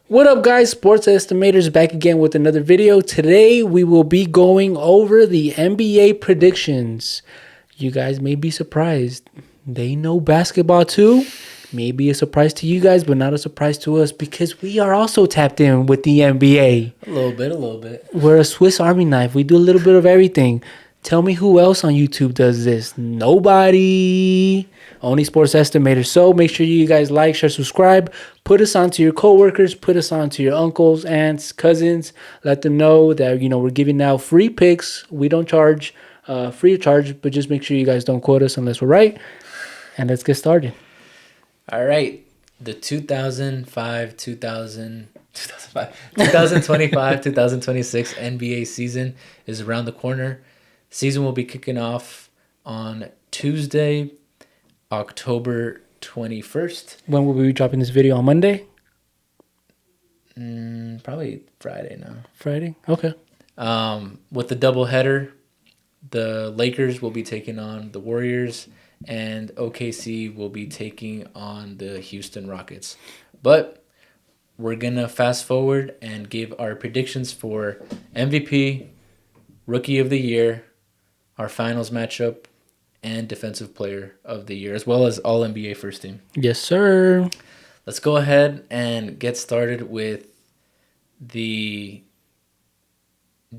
What up, guys? Sports Estimators back again with another video. Today, we will be going over the NBA predictions. You guys may be surprised. They know basketball too. Maybe a surprise to you guys, but not a surprise to us because we are also tapped in with the NBA. A little bit. We're a Swiss Army knife. We do a little bit of everything. Tell me who else on YouTube does this. Nobody. Only Sports Estimators. So make sure you guys like, share, subscribe. Put us on to your coworkers. Put us on to your uncles, aunts, cousins. Let them know that, we're giving out free picks. We don't charge free of charge, but just make sure you guys don't quote us unless we're right. And let's get started. All right. The 2025-2026 NBA season is around the corner. Season will be kicking off on Tuesday, October 21st. When will we be dropping this video? On Monday? Probably Friday now. Friday? Okay. With the doubleheader, the Lakers will be taking on the Warriors, and OKC will be taking on the Houston Rockets. But we're going to fast forward and give our predictions for MVP, Rookie of the Year, our finals matchup, and Defensive Player of the Year, as well as All-NBA First Team. Yes, sir. Let's go ahead and get started with the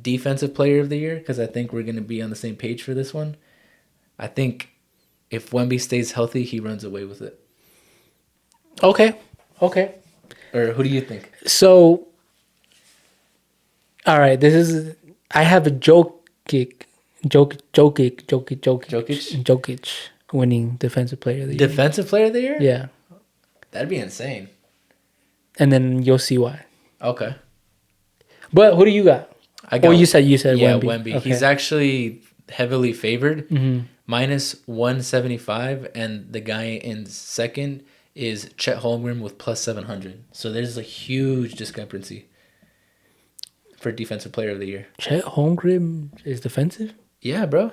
Defensive Player of the Year, because I think we're going to be on the same page for this one. I think if Wemby stays healthy, he runs away with it. Okay. Or who do you think? So, all right, I have a Jokic winning Defensive Player of the Year. Defensive Player of the Year? Yeah. That'd be insane. And then you'll see why. Okay. But who do you got? You said yeah, Wemby. Okay. He's actually heavily favored, Mm-hmm. minus 175, and the guy in second is Chet Holmgren with plus 700. So there's a huge discrepancy for Defensive Player of the Year. Chet Holmgren is defensive? Yeah, bro.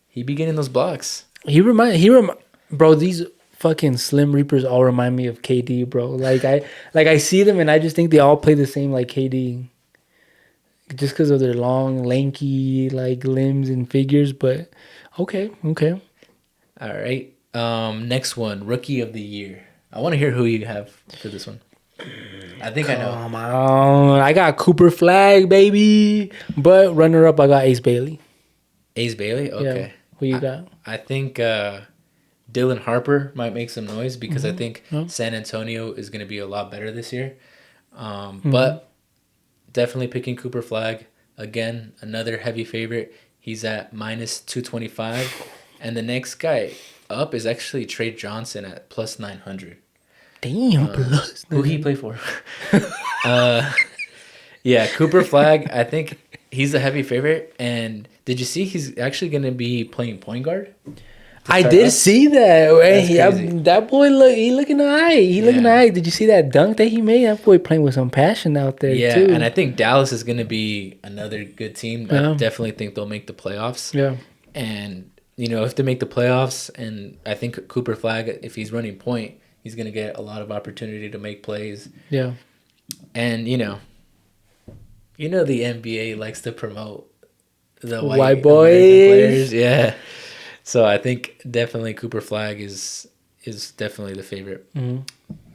He be getting those blocks. Bro, these fucking Slim Reapers all remind me of KD, bro. Like I see them and I just think they all play the same like KD. Just because of their long, lanky like limbs and figures, but okay. All right. Next one, Rookie of the Year. I want to hear who you have for this one. I think I know. Come on. I got Cooper Flag, baby. But runner-up, I got Ace Bailey. Ace Bailey? Okay. Yeah. Who you got? I think Dylan Harper might make some noise because I think San Antonio is going to be a lot better this year. But definitely picking Cooper Flag. Again, another heavy favorite. He's at minus 225. And the next guy up is actually Trey Johnson at plus 900. Damn, plus. Who he play for? Yeah, Cooper Flag, I think he's a heavy favorite. And did you see he's actually going to be playing point guard? I did see that. That boy looking alright. Looking alright. Did you see that dunk that he made? That boy playing with some passion out there too. Yeah, and I think Dallas is going to be another good team. I definitely think they'll make the playoffs. Yeah. And, if they make the playoffs, and I think Cooper Flag, if he's running point, he's going to get a lot of opportunity to make plays. Yeah. And, the NBA likes to promote the white boys. Players. Yeah. So I think definitely Cooper Flag is definitely the favorite. Mm-hmm.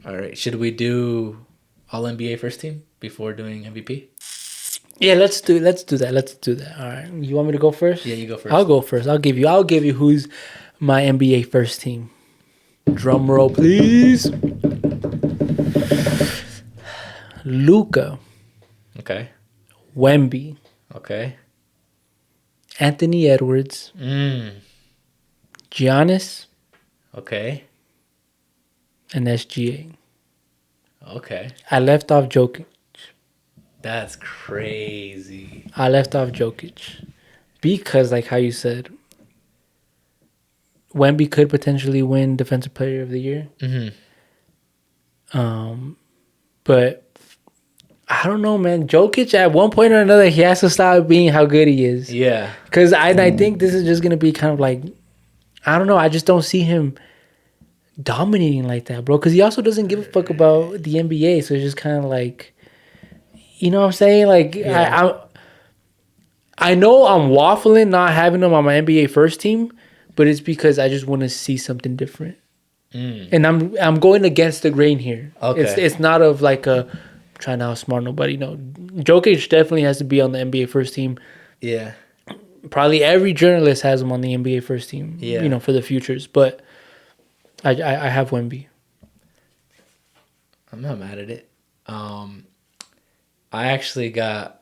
All right. Should we do All NBA First Team before doing MVP? Yeah, let's do that. All right. You want me to go first? Yeah, you go first. I'll go first. I'll give you who's my NBA first team. Drum roll, please. Luka. Okay. Wemby. Okay. Anthony Edwards. Giannis. Okay. And SGA. Okay. I left off Jokic. That's crazy. I left off Jokic. Because, like how you said, Wemby could potentially win Defensive Player of the Year. Mm-hmm. But I don't know, man. Jokic, at one point or another, he has to stop being how good he is. Yeah. Because I think this is just going to be kind of like, I don't know. I just don't see him dominating like that, bro. Because he also doesn't give a fuck about the NBA. So it's just kind of like, you know what I'm saying? Like, Yeah. I know I'm waffling not having him on my NBA first team, but it's because I just want to see something different. And I'm going against the grain here. Okay. It's not of like a trying to outsmart nobody. No, Jokic definitely has to be on the NBA first team. Yeah. Probably every journalist has him on the NBA first team. You Yeah. know, for the futures. But I have Wemby. I'm not mad at it. I actually got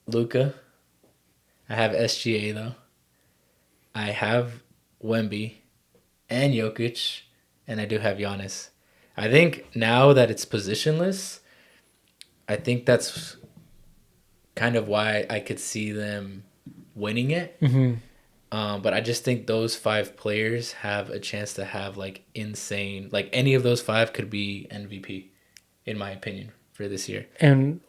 Luca. I have SGA though. I have Wemby and Jokic, and I do have Giannis. I think now that it's positionless, I think that's kind of why I could see them winning it. But I just think those 5 players have a chance to have like insane, like any of those 5 could be MVP, in my opinion, for this year. And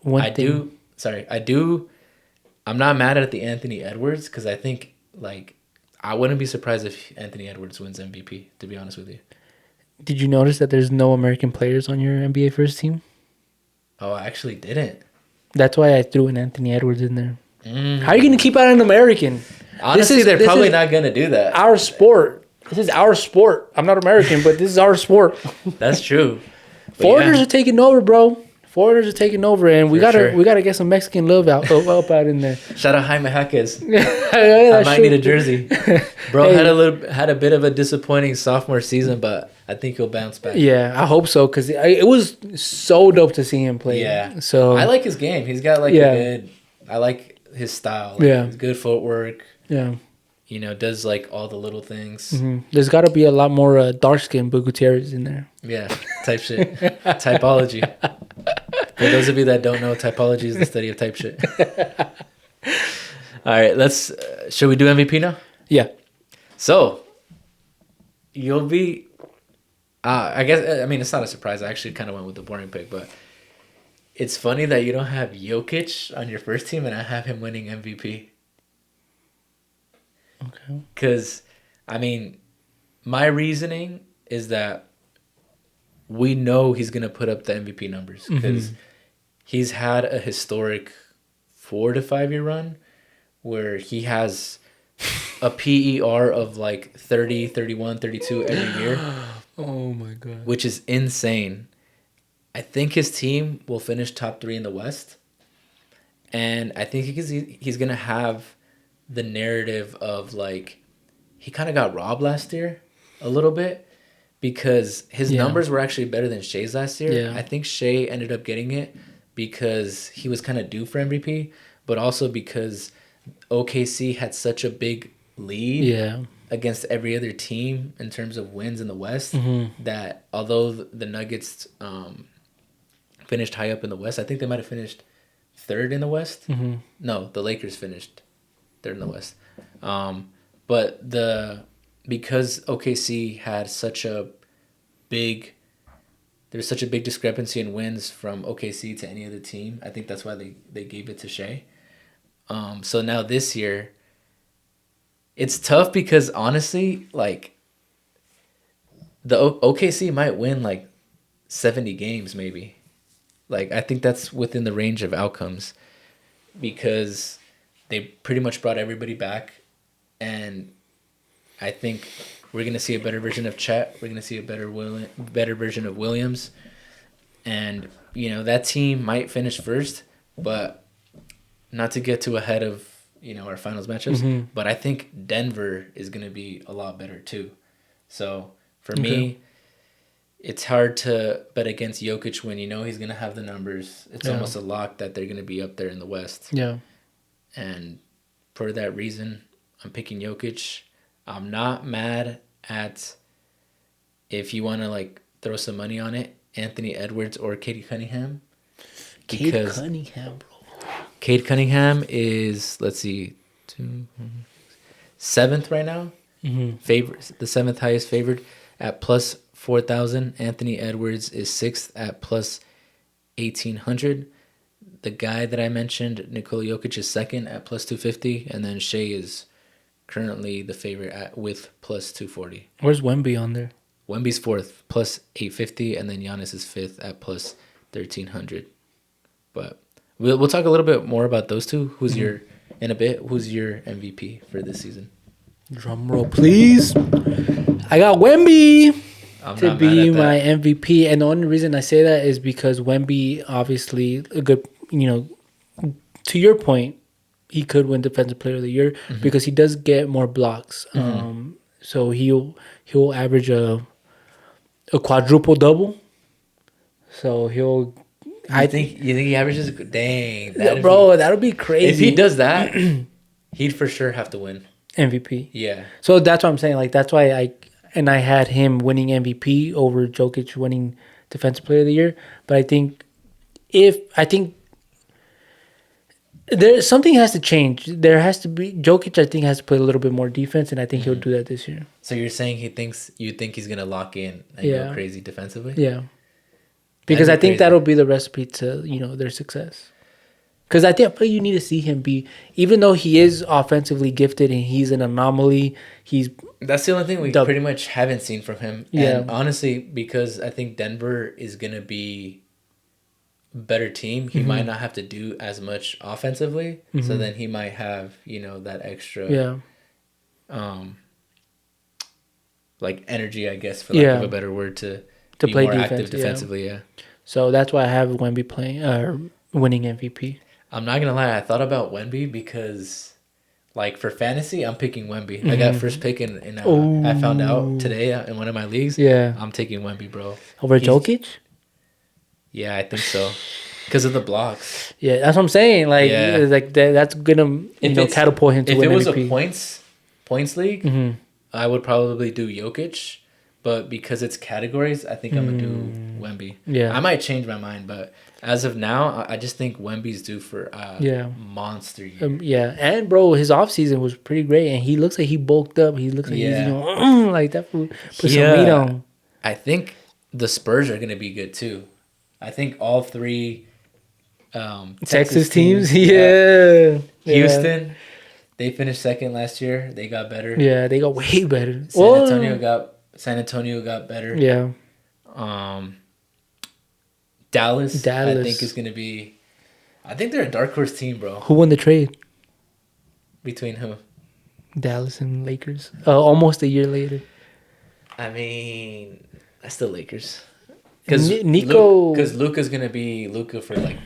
I'm not mad at the Anthony Edwards because I think like I wouldn't be surprised if Anthony Edwards wins MVP. To be honest with you. Did you notice that there's no American players on your NBA first team? Oh, I actually didn't. That's why I threw an Anthony Edwards in there. How are you going to keep out an American? Honestly, they're probably not gonna do that. Our sport. This is our sport. I'm not American, but this is our sport. That's true. Foreigners are taking over, bro. Foreigners are taking over, and we gotta get some Mexican love out in there. Shout out Jaime Jaquez. Yeah, I might need a jersey. Bro had a bit of a disappointing sophomore season, but I think he'll bounce back. Yeah, I hope so because it was so dope to see him play. Yeah. So I like his game. He's got like a good. I like his style. Like, Yeah. His good footwork. yeah, You know, does like all the little things. there's got to be a lot more dark skinned Gutierrez in there. Yeah, type shit. Typology. For those of you that don't know, typology is the study of type shit. All right, let's. Should we do MVP now? Yeah, So, you'll be. I guess. I mean, it's not a surprise. I actually kind of went with the boring pick, but it's funny that you don't have Jokic on your first team, and I have him winning MVP. okay. Because, I mean, my reasoning is that we know he's going to put up the MVP numbers because he's had a historic 4 to 5 year run where he has a PER of like 30, 31, 32 every year. Oh my god. Which is insane. I think his team will finish top 3 in the West. And I think he's going to have the narrative of like, he kind of got robbed last year a little bit because his numbers were actually better than Shea's last year. Yeah. I think Shea ended up getting it because he was kind of due for MVP, but also because OKC had such a big lead against every other team in terms of wins in the West that although the Nuggets finished high up in the West, I think they might have finished 3rd in the West. No, the Lakers finished 3rd in the West. But because OKC had there's such a big discrepancy in wins from OKC to any other team. I think that's why they gave it to Shea. So now this year, it's tough because honestly, like the OKC might win like 70 games maybe. Like I think that's within the range of outcomes because they pretty much brought everybody back, and I think we're gonna see a better version of Chet. We're gonna see a better version of Williams, and you know that team might finish first, but not to get too ahead of our finals matchups. But I think Denver is gonna be a lot better too. So for me, it's hard to bet against Jokic when he's gonna have the numbers. It's almost a lock that they're gonna be up there in the West. Yeah. And for that reason, I'm picking Jokic. I'm not mad at if you want to like throw some money on it, Anthony Edwards or Cade Cunningham. Cade Cunningham, bro. Cade Cunningham is, let's see, 7th right now. Favorite, the 7th highest favored at plus 4,000. Anthony Edwards is 6th at plus 1,800. The guy that I mentioned, Nikola Jokic, is 2nd at plus 250, and then Shea is currently the favorite with plus 240. Where's Wemby on there? Wemby's fourth, plus 850, and then Giannis is fifth at plus 1,300. But we'll talk a little bit more about those two. Who's your in a bit? Who's your MVP for this season? Drum roll, please. I got Wemby I'm to not be mad my at that. MVP, and the only reason I say that is because Wemby, obviously, a good, to your point, he could win Defensive Player of the Year because he does get more blocks. So he'll average a quadruple double. So he'll. You think he averages? Dang, That'll be crazy. If he does that, he'd for sure have to win MVP. Yeah. So that's what I'm saying. Like that's why I had him winning MVP over Jokic winning Defensive Player of the Year. But I think there something has to change. There has to be Jokic. I think has to play a little bit more defense, and I think he'll do that this year. So you're saying you think he's gonna lock in and go crazy defensively? Yeah. Because I think that'll be the recipe to their success. Because I think you need to see him be, even though he is offensively gifted and he's an anomaly, that's the only thing we pretty much haven't seen from him. Yeah. And honestly, because I think Denver is gonna be a better team, he might not have to do as much offensively. So then he might have that extra like energy, I guess, for lack of a better word, to be play more defense, active defensively. Yeah. So that's why I have Wemby playing winning MVP. I'm not gonna lie, I thought about Wemby because, like, for fantasy, I'm picking Wemby. I got first pick and I found out today in one of my leagues. Yeah, I'm taking Wemby, bro. Over Jokic? Yeah, I think so. Because of the blocks. Yeah, that's what I'm saying. Like, that's gonna catapult him to win MVP. If it was a points league, I would probably do Jokic. But because it's categories, I think I'm gonna do Wemby. Yeah, I might change my mind, but as of now, I just think Wemby's due for monster year. Yeah, and bro, his offseason was pretty great, and he looks like he bulked up. He looks like he's like that. Put some meat on. I think the Spurs are gonna be good too. I think all three Texas teams, Houston, they finished second last year. They got better. Yeah, they got way better. San Antonio got better. Yeah. Dallas, I think is gonna be. I think they're a dark horse team, bro. Who won the trade? Between who? Dallas and Lakers. Almost a year later. I mean, that's the Lakers. Because Luka's gonna be Luka for like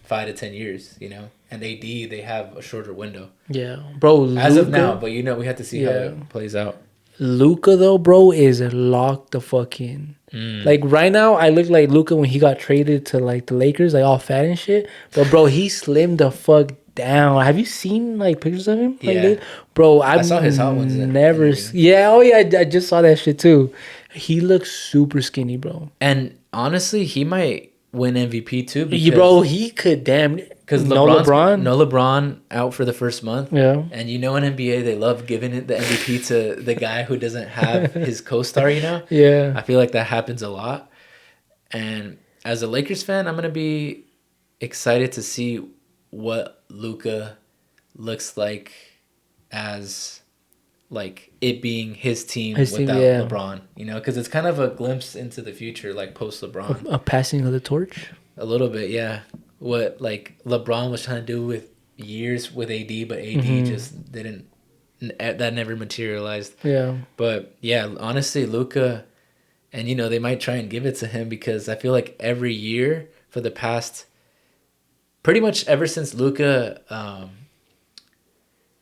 5 to 10 years, and AD they have a shorter window. Yeah, bro. As of now, but we have to see how it plays out. Luka though, bro, is locked the fuck in. Like right now, I look like Luka when he got traded to like the Lakers, like all fat and shit. But bro, he slimmed the fuck down. Have you seen like pictures of him? Yeah, bro, I saw his hot ones. I just saw that shit too. He looks super skinny, bro. And honestly, he might win MVP too. Because, bro, he could because no LeBron out for the first month. Yeah, and in NBA they love giving it the MVP to the guy who doesn't have his co-star. Yeah, I feel like that happens a lot. And as a Lakers fan, I'm gonna be excited to see what Luka looks like as like it being his team without LeBron. Because it's kind of a glimpse into the future, like post LeBron. A passing of the torch. A little bit, yeah. What like LeBron was trying to do with years with AD, but AD just didn't. That never materialized. Yeah. But yeah, honestly, Luka, and they might try and give it to him because I feel like every year for the past, pretty much ever since Luka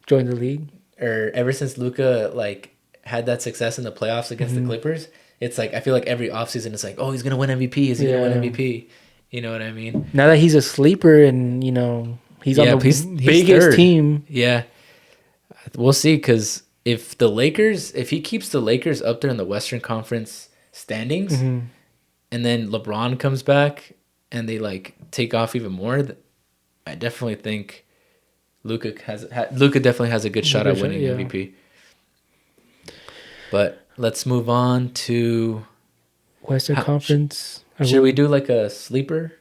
joined the league, or ever since Luka like had that success in the playoffs against the Clippers, it's like I feel like every offseason it's like, oh, he's gonna win MVP. Is he gonna win MVP? You know what I mean? Now that he's a sleeper and he's on the biggest team. Yeah, we'll see. Because if he keeps the Lakers up there in the Western Conference standings, and then LeBron comes back and they like take off even more, I definitely think Luka definitely has a good shot at winning MVP. But let's move on to Western Conference. Should we do like a sleeper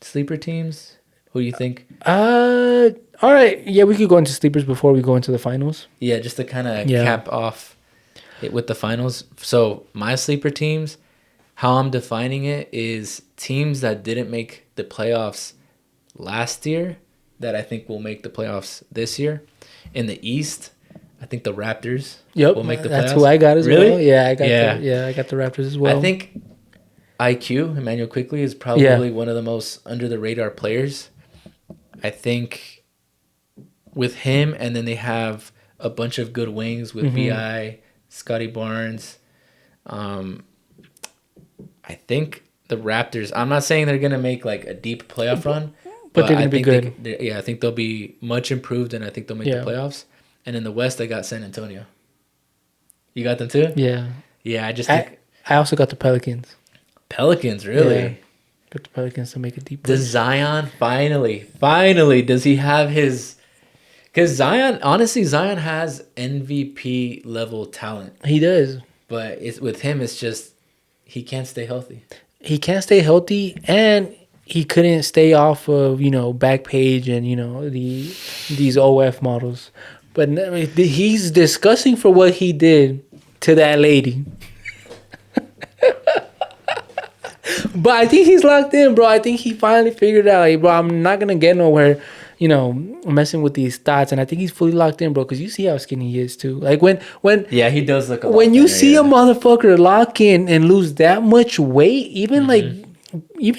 teams? Who do you think? All right. Yeah, we could go into sleepers before we go into the finals. Yeah, just to kind of cap off. with the finals. So my sleeper teams, how I'm defining it is teams that didn't make the playoffs last year that I think will make the playoffs this year. In the East, I think the Raptors Yep, will make the playoffs. that's who I got as Really? well. Yeah, Yeah. I got the Raptors as well. I think IQ, Emmanuel Quickly, is Yeah. probably one of the most under the radar players. I think with him, and then they have a bunch of good wings with BI, Scotty Barnes. I think the Raptors. I'm not saying they're gonna make like a deep playoff run, But they're I gonna be think good. I think they'll be much improved, and I think they'll make the Yeah. playoffs. And in the West, I got San Antonio. You got them too? Yeah. Yeah, I just I think I also got the Pelicans. Pelicans Yeah. really. Got the Pelicans to make a deep Does push. Zion finally does he have his? Because Zion, honestly, Zion has MVP level talent, He does. but it's with him. It's just he can't stay healthy. He can't stay healthy, and he couldn't stay off of Backpage and these OF models. But he's disgusting for what he did to that lady. But I think he's locked in, bro. I think he finally figured out, like, bro, I'm not gonna get nowhere, messing with these stats. And I think he's fully locked in, bro. Because you see how skinny he is too. Like when Yeah, he does look a lot when you thinner, see a yeah. motherfucker lock in and lose that much weight, even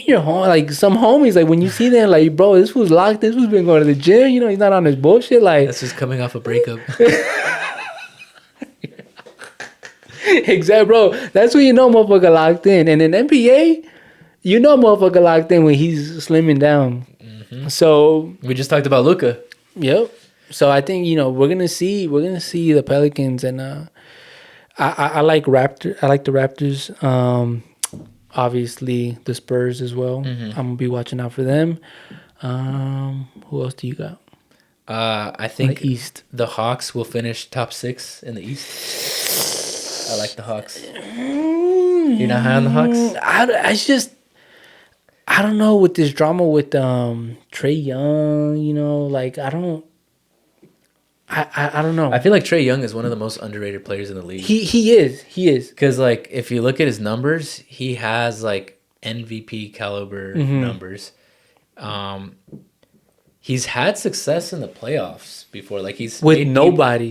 your home, like some homies, like when you see them, like, bro, this was locked. This was been going to the gym. He's not on his bullshit. Like, That's just coming off a breakup. exactly, bro. That's when motherfucker locked in. And in NBA, motherfucker locked in when he's slimming down. So We just talked about Luka. yep. So I think we're gonna see the Pelicans, and I like I like the Raptors. Obviously the Spurs as well. I'm gonna be watching out for them. Who else do you got? I think the East. the Hawks will finish top 6 in the East. I like the Hawks. You're not high on the Hawks? I don't know with this drama with Trey Young. Like I don't know. I feel like Trey Young is one of the most underrated players in the league. He is. Because, like, if you look at his numbers, he has, like, MVP caliber numbers. He's had success in the playoffs before. Like, he's with made nobody.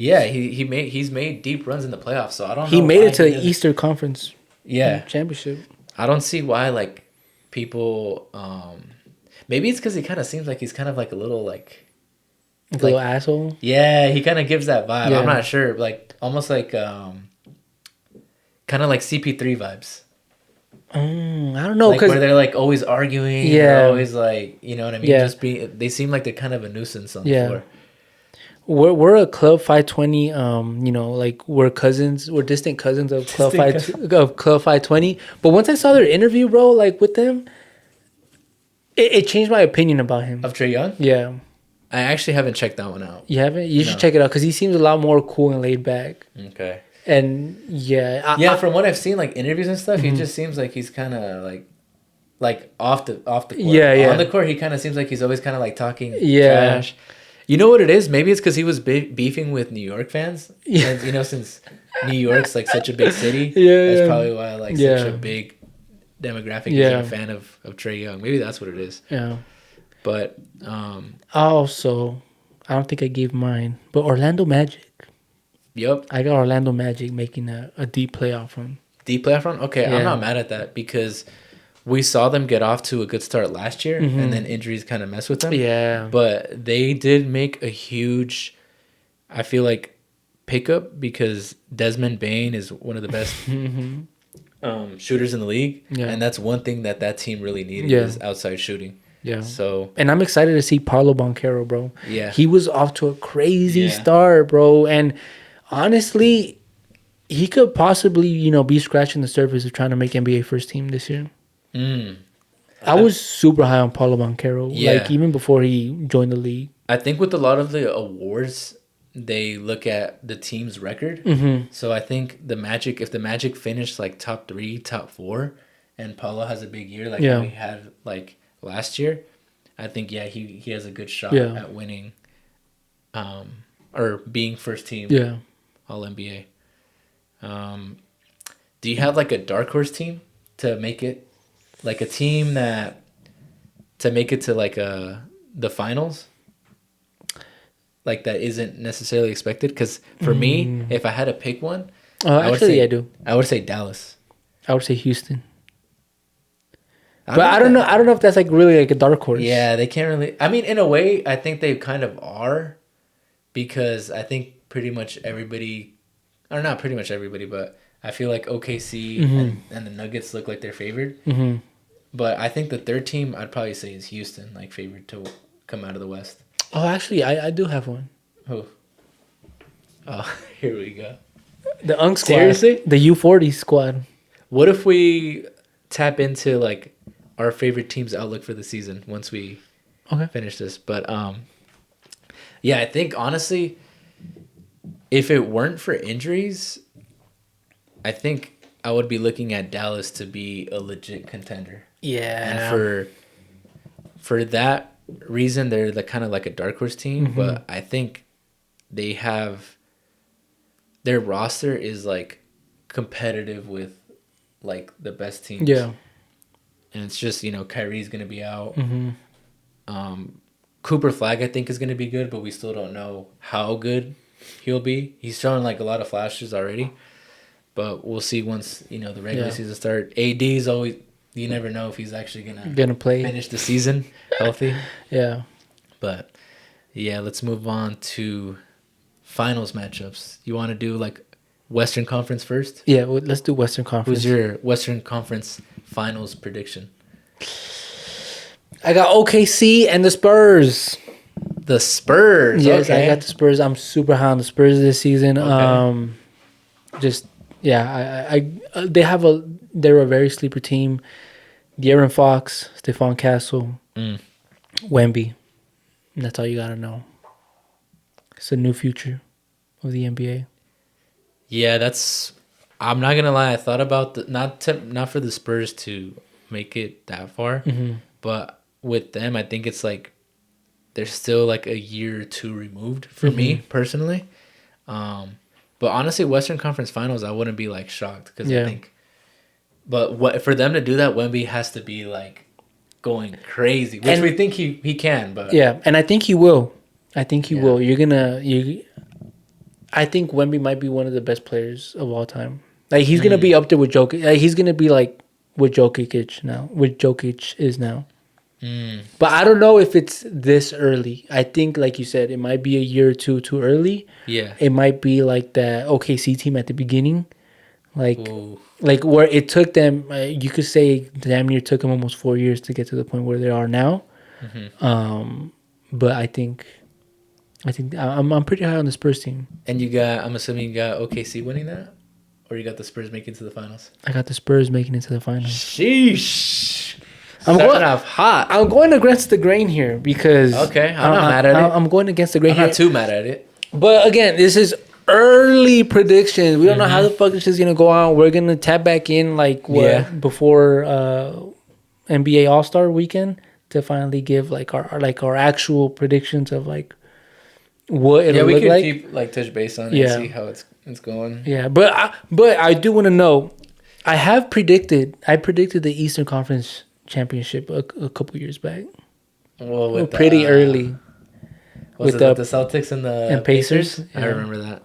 he's made deep runs in the playoffs. So I don't know. He made why it to he the doesn't- Eastern Conference championship. I don't see why, like, people. Maybe it's because he kind of seems like he's kind of like a little like. Like a little asshole. Yeah, he kind of gives that vibe. Yeah. I'm not sure, like almost like kind of like CP3 vibes. I don't know Like because where they're like always arguing. Yeah. They're always like, you know what I mean? Yeah. Just they seem like they're kind of a nuisance on the floor. we're a Club 520. Like we're cousins. We're distant cousins of Club 520. But once I saw their interview, bro, like with them, it changed my opinion about him. Of Trey Young? Yeah. I actually haven't checked that one out. You haven't? You should No. check it out because he seems a lot more cool and laid back. Okay. And From what I've seen, like interviews and stuff, he just seems like he's kind of like off the court. Yeah. On the court, he kind of seems like he's always kind of like talking Yeah. trash. You know what it is? Maybe it's because he was beefing with New York fans. Yeah. And, since New York's like such a big city, Yeah. that's probably why like Yeah. such a big demographic Yeah. is a fan of Trey Young. Maybe that's what it is. Yeah. But Also, I don't think I gave mine, but Orlando Magic. yep, I got Orlando Magic making a deep playoff run. deep playoff run. Okay, Yeah. I'm not mad at that because we saw them get off to a good start last year, and then injuries kind of mess with them. Yeah. But they did make a huge, I feel like, pickup because Desmond Bane is one of the best shooters in the league, and that's one thing that team really needed is outside shooting. Yeah. So And I'm excited to see Paulo Banchero, bro. Yeah. He was off to a crazy Yeah. start, bro. And honestly, he could possibly, be scratching the surface of trying to make NBA first team this year. I was super high on Paulo Banchero, Yeah. like even before he joined the league. I think with a lot of the awards, they look at the team's record. So I think if the Magic finished like top 3, top 4, and Paulo has a big year like how he had like last year, I think he has a good shot at winning, or being first team All NBA. Do you have like a dark horse team to make it, like a team that to make it to like the finals? Like that isn't necessarily expected. Because for me, if I had to pick one, Actually, I do. I would say Dallas. I would say Houston. I But don't I know don't know. that- I don't know if that's like really like a dark horse. Yeah, they can't really. I mean, in a way, I think they kind of are, because I think pretty much everybody, or not pretty much everybody, but I feel like OKC and the Nuggets look like they're favored. Mm-hmm. But I think the third team I'd probably say is Houston, like favored to come out of the West. Oh, actually, I do have one. Who? Oh, here we go. The UNC squad. Seriously? The U40 squad. What if we tap into like our favorite team's outlook for the season once we finish this? But yeah, I think honestly, if it weren't for injuries, I think I would be looking at Dallas to be a legit contender. Yeah. And for that reason, they're the kind of like a dark horse team. But I think they have their roster is like competitive with like the best teams. Yeah. And it's just, Kyrie's gonna be out. Cooper Flag I think is gonna be good, but we still don't know how good he'll be. He's showing like a lot of flashes already, but we'll see once the regular season start. AD's always, you never know if he's actually gonna play, finish the season healthy. Yeah. But yeah, let's move on to finals matchups. You want to do like Western Conference first? Yeah, well, let's do Western Conference. Who's your Western Conference finals prediction? I got OKC and the Spurs. The Spurs. Yes, okay. I got the Spurs. I'm super high on the Spurs this season. Okay. They're a very sleeper team. De'Aaron Fox, Stephon Castle, Wemby. And that's all you gotta know. It's the new future of the NBA. Yeah, I'm not gonna lie. I thought about not for the Spurs to make it that far, but with them, I think it's like they're still like a year or two removed for me personally. But honestly, Western Conference Finals, I wouldn't be like shocked because I think. But for them to do that, Wemby has to be like going crazy, which we think he can. But yeah, and I think he will. I think he will. I think Wemby might be one of the best players of all time. Like he's gonna be up there with Jokic. Like, he's gonna be like what Jokic is now. But I don't know if it's this early. I think, like you said, it might be a year or two too early. Yeah, it might be like the OKC team at the beginning, like where it took them. You could say damn near took them almost 4 years to get to the point where they are now. But I think I'm pretty high on the Spurs team. And I'm assuming you got OKC winning that, or you got the Spurs making it to the finals. I got the Spurs making it to the finals. Sheesh. I'm going off hot. I'm going against the grain here because okay, I'm not mad at it. I'm going against the grain. I'm not too mad at it. But again, this is early predictions. We don't know how the fuck this is gonna go on. We're gonna tap back in before NBA All Star Weekend to finally give like our actual predictions of like what it'll look like. Yeah, we could keep touch base on it and see how it's going. Yeah, but I do want to know. I predicted the Eastern Conference Championship a couple years back. Well, pretty early. With the Celtics and Pacers? I remember that.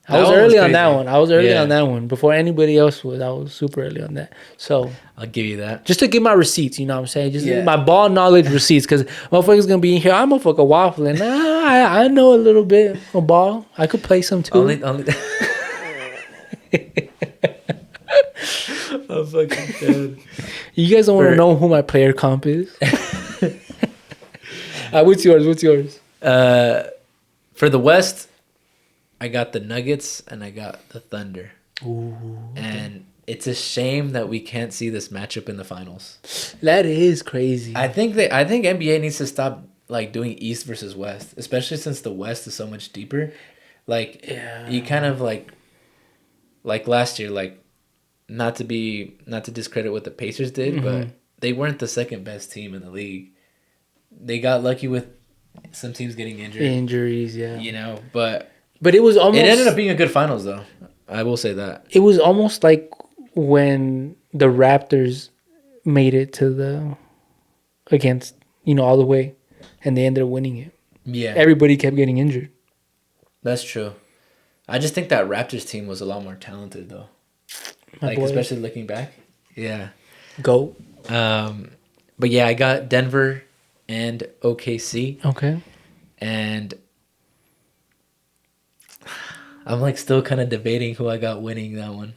I was early on that one. On that one. Before anybody else was. I was super early on that. So I'll give you that. Just to get my receipts, you know what I'm saying? Just my ball knowledge receipts. Because motherfuckers going to be in here. I'm motherfucker waffling. I know a little bit of ball. I could play some too. Only I'm fucking dead. You guys don't want to know who my player comp is? What's yours? For the West, I got the Nuggets and I got the Thunder. Ooh, and it's a shame that we can't see this matchup in the finals. That is crazy. I think NBA needs to stop like doing East versus West, especially since the West is so much deeper. Like you kind of like last year, like not to discredit what the Pacers did, but they weren't the second best team in the league. They got lucky with some teams getting injured. Injuries, yeah. But it was almost. It ended up being a good finals though. I will say that. It was almost like when the Raptors made it to the against, all the way, and they ended up winning it. Yeah, Everybody kept getting injured. that's true. I just think that Raptors team was a lot more talented though. My Like boy. especially looking back. Yeah. Go. But yeah, I got Denver and OKC, Okay. and I'm like still kind of debating who I got winning that one.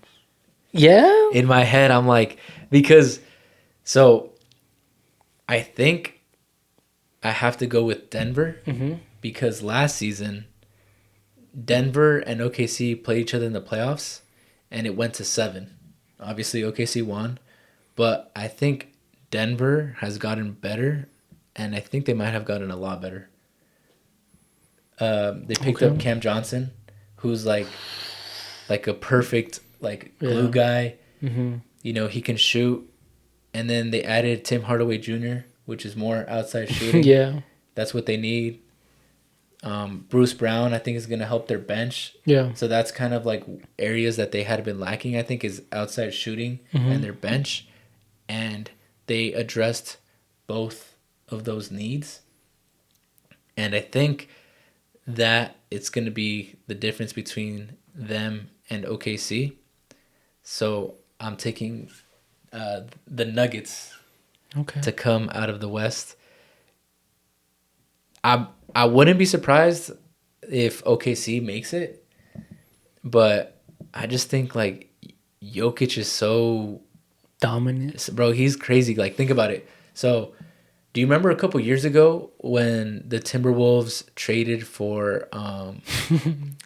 Yeah. In my head, I'm like, because so I think I have to go with Denver Mm-hmm. because last season Denver and OKC played each other in the playoffs, and it went to 7. Obviously, OKC won, but I think Denver has gotten better, and I think they might have gotten a lot better. They picked up Okay. Cam Johnson, who's like a perfect like glue Yeah. guy. Mm-hmm. He can shoot, and then they added Tim Hardaway Jr., which is more outside shooting. Yeah. That's what they need. Bruce Brown, I think, is going to help their bench. Yeah. So that's kind of like areas that they had been lacking, I think, is outside shooting and their bench. And they addressed both of those needs. And I think that it's going to be the difference between them and OKC. So I'm taking the Nuggets Okay. to come out of the West. I wouldn't be surprised if OKC makes it, but I just think like Jokic is so Dominant. bro. He's crazy. Like think about it. So, do you remember a couple years ago when the Timberwolves traded for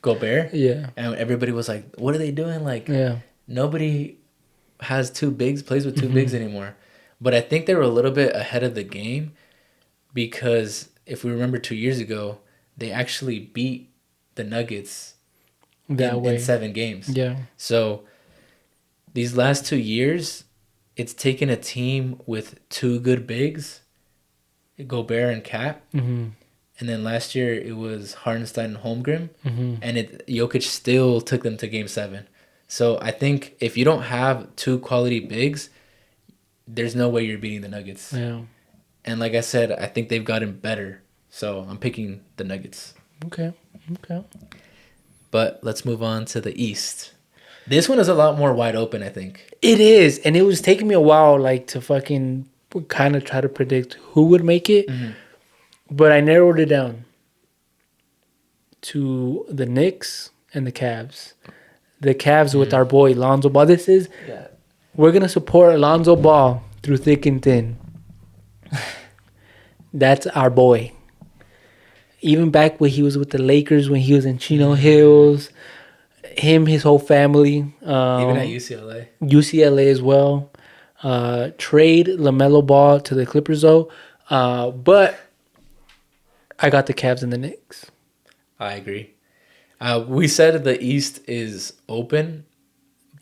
Gobert? Yeah. And everybody was like, "What are they doing?" Like Yeah. nobody has two bigs, plays with two bigs anymore. But I think they were a little bit ahead of the game because if we remember 2 years ago, they actually beat the Nuggets That way. in 7 games. Yeah. So these last 2 years, it's taken a team with 2 good bigs, Gobert and Cat. Mm-hmm. And then last year it was Hardenstein and Holmgren. Mm-hmm. And Jokic still took them to game 7. So I think if you don't have 2 quality bigs, there's no way you're beating the Nuggets. Yeah. And like I said, I think they've gotten better. So I'm picking the Nuggets. Okay. Okay. But let's move on to the East. This one is a lot more wide open, I think. It is, and it was taking me a while, like to fucking kind of try to predict who would make it, but I narrowed it down to the Knicks and the Cavs. The Cavs with our boy Lonzo Ball. We're gonna support Lonzo Ball through thick and thin. That's our boy. Even back when he was with the Lakers, when he was in Chino Hills, his whole family. Even at UCLA. UCLA as well. Trade LaMelo Ball to the Clippers though. But I got the Cavs and the Knicks. I agree. We said the East is open.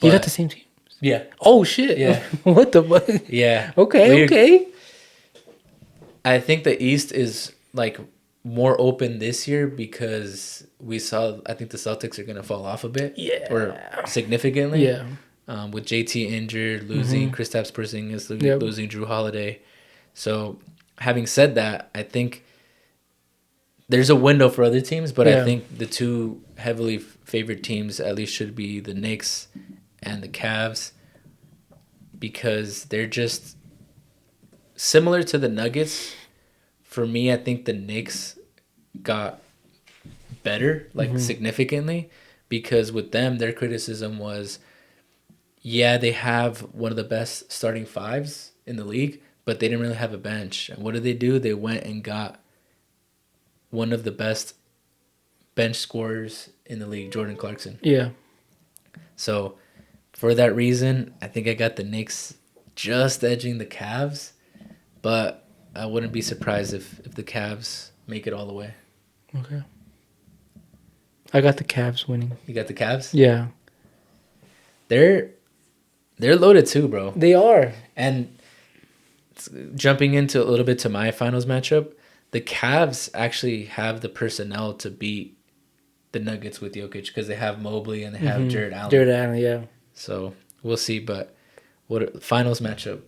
You got the same team. Yeah. Oh shit. Yeah. What the fuck? Yeah. Okay. I think the East is like more open this year because I think the Celtics are going to fall off a bit. Yeah. Or significantly. Yeah. With JT injured, losing Kristaps Porzingis, losing Drew Holiday. So, having said that, I think there's a window for other teams, but I think the 2 heavily favored teams at least should be the Knicks and the Cavs because they're just similar to the Nuggets. For me, I think the Knicks got better, like significantly, because with them, their criticism was, yeah, they have one of the best starting 5s in the league, but they didn't really have a bench. And what did they do? They went and got one of the best bench scorers in the league, Jordan Clarkson. Yeah. So for that reason, I think I got the Knicks just edging the Cavs, but I wouldn't be surprised if the Cavs make it all the way. Okay. I got the Cavs winning. You got the Cavs? Yeah. They're loaded too, bro. They are. And jumping into a little bit to my finals matchup, the Cavs actually have the personnel to beat the Nuggets with Jokic because they have Mobley and they have Jared Allen. Jared Allen, yeah. So we'll see. But what finals matchup?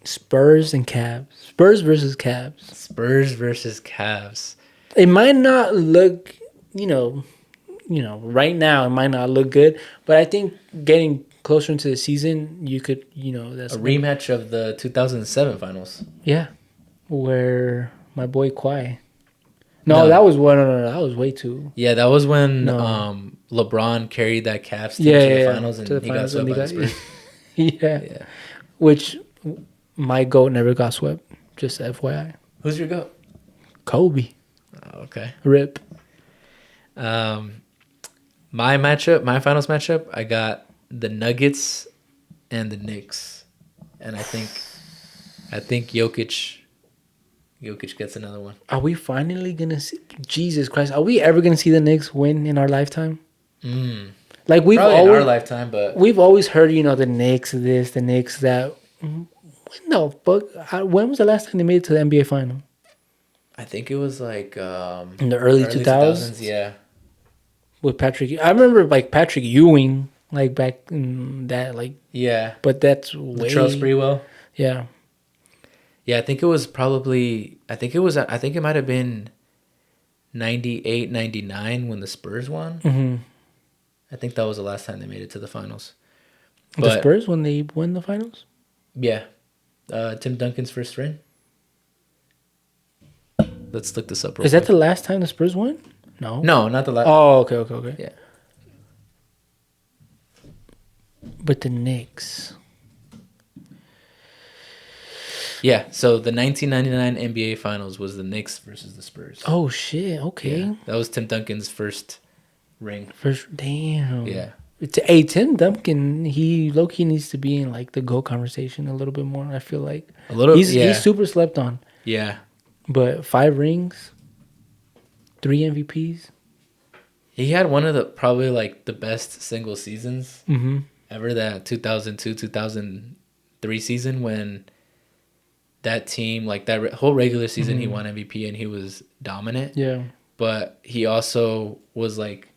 Spurs and Cavs. Spurs versus Cavs. Spurs versus Cavs. It might not look, right now it might not look good, but I think getting closer into the season, you could, that's A rematch of the 2007 finals. Yeah, where my boy Kawhi. No, that was one. No, that was way too. Yeah, that was when No. LeBron carried that Cavs team to the finals and he got swept by the Spurs. Yeah, which my GOAT never got swept. Just FYI. Who's your GOAT? Kobe. Oh, okay. Rip. My finals matchup, I got the Nuggets and the Knicks, and I think Jokic gets another one. Are we finally gonna see? Jesus Christ! Are we ever gonna see the Knicks win in our lifetime? Like we've Probably always, in our lifetime, but we've always heard, the Knicks this, the Knicks that. When the fuck? When was the last time they made it to the NBA final? I think it was like In the early 2000s. Yeah. With Patrick, I remember like Patrick Ewing, like back in that, like Yeah. but that's way. Latrell Sprewell. Yeah. Yeah, I think it might have been 98, 99 when the Spurs won. Mm-hmm. I think that was the last time they made it to the finals. The Spurs when they win the finals? Yeah. Tim Duncan's first ring. Let's look this up real Is that the last time the Spurs won? No. No, not the last. Oh, okay. Yeah. But the Knicks. Yeah, so the 1999 NBA Finals was the Knicks versus the Spurs. Oh, shit. Okay. Yeah, that was Tim Duncan's first ring. Damn. Yeah. Hey, Tim Duncan, he low-key needs to be in like the GOAT conversation a little bit more. I feel like he's super slept on. Yeah. But 5 rings, 3 MVPs. He had one of the probably like the best single seasons Mm-hmm. ever. That 2002-2003 season when that team, like that whole regular season, he won MVP and he was dominant. Yeah. But he also was like,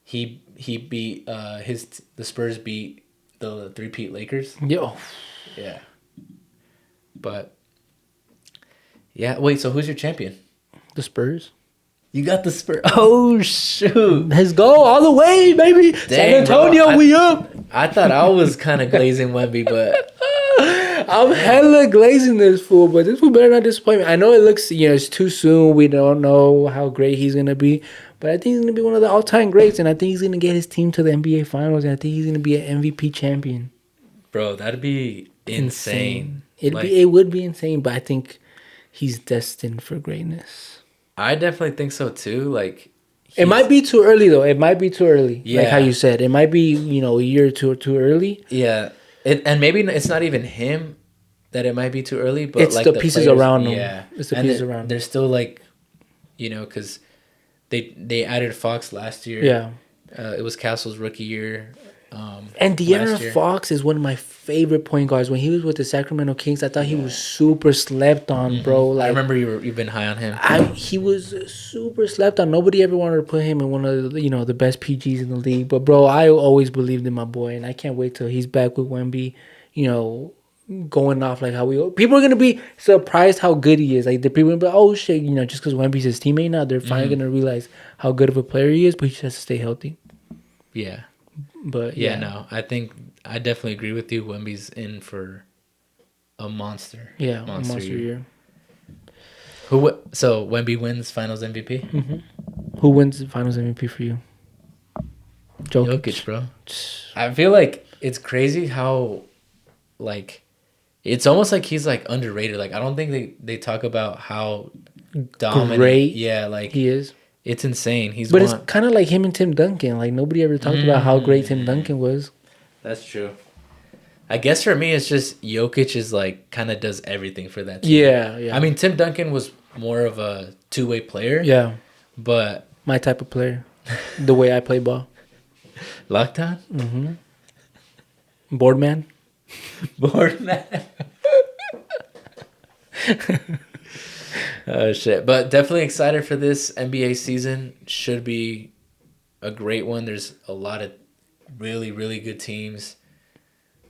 he beat the Spurs beat the three-peat Lakers. Yo. Yeah. But yeah, wait. So who's your champion? The Spurs. You got the Spurs. Oh shoot! Let's go all the way, baby. Dang, San Antonio, bro. we up. I thought I was kind of glazing Wemby, but I'm hella glazing this fool, but this fool better not disappoint me. I know it looks, it's too soon. We don't know how great he's gonna be, but I think he's gonna be one of the all-time greats, and I think he's gonna get his team to the NBA Finals, and I think he's gonna be an MVP champion. bro, that'd be insane. It would be insane, but I think he's destined for greatness. I definitely think so too. Like, It might be too early though. It might be too early. Yeah. Like how you said, it might be a year or two too early. Yeah, and maybe it's not even him that it might be too early, but It's like the pieces players, around him. Yeah, It's the pieces around him. They're still like, because they added Fox last year. Yeah. It was Castle's rookie year. And last De'Aaron year. Fox is one of my favorite point guards. When he was with the Sacramento Kings, I thought he was super slept on, bro. Like, I remember you've been high on him. he was super slept on. Nobody ever wanted to put him in one of the, the best PGs in the league. But bro, I always believed in my boy, and I can't wait till he's back with Wemby. Going off like how people are gonna be surprised how good he is. Like the people are gonna be like, oh shit, just because Wemby's his teammate now, they're finally gonna realize how good of a player he is. But he just has to stay healthy. Yeah. But Yeah, no, I think I definitely agree with you. Wemby's in for a monster. Yeah, monster year. So Wemby wins Finals MVP. Mm-hmm. Who wins the Finals MVP for you? Jokic, bro. I feel like it's crazy how, like, it's almost like he's like underrated. Like I don't think they talk about how dominant. Great. Yeah, like He is. It's insane. But it's kind of like him and Tim Duncan. Like nobody ever talked about how great Tim Duncan was. That's true. I guess for me, it's just Jokic is like kind of does everything for that team. Yeah. I mean, Tim Duncan was more of a two-way player. Yeah. But my type of player, the way I play ball. Lockdown. Mm-hmm. Board man. Oh shit! But definitely excited for this NBA season. Should be a great one. There's a lot of really, really good teams.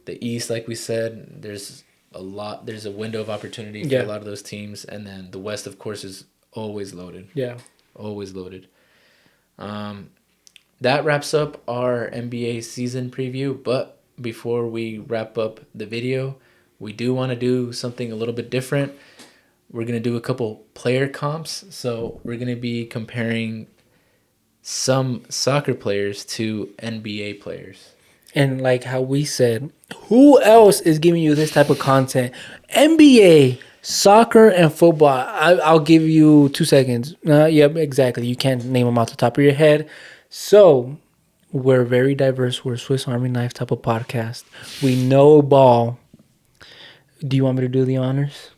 The East, like we said, there's a window of opportunity for a Yeah. lot of those teams. And then the West, of course, is always loaded. Yeah. Always loaded. That wraps up our NBA season preview. But before we wrap up the video, we do want to do something a little bit different. We're going to do a couple player comps. So we're going to be comparing some soccer players to NBA players. And like how we said, who else is giving you this type of content? NBA, soccer, and football. I'll give you 2 seconds. Yep, exactly. You can't name them off the top of your head. So we're very diverse. We're a Swiss Army knife type of podcast. We know ball. Do you want me to do the honors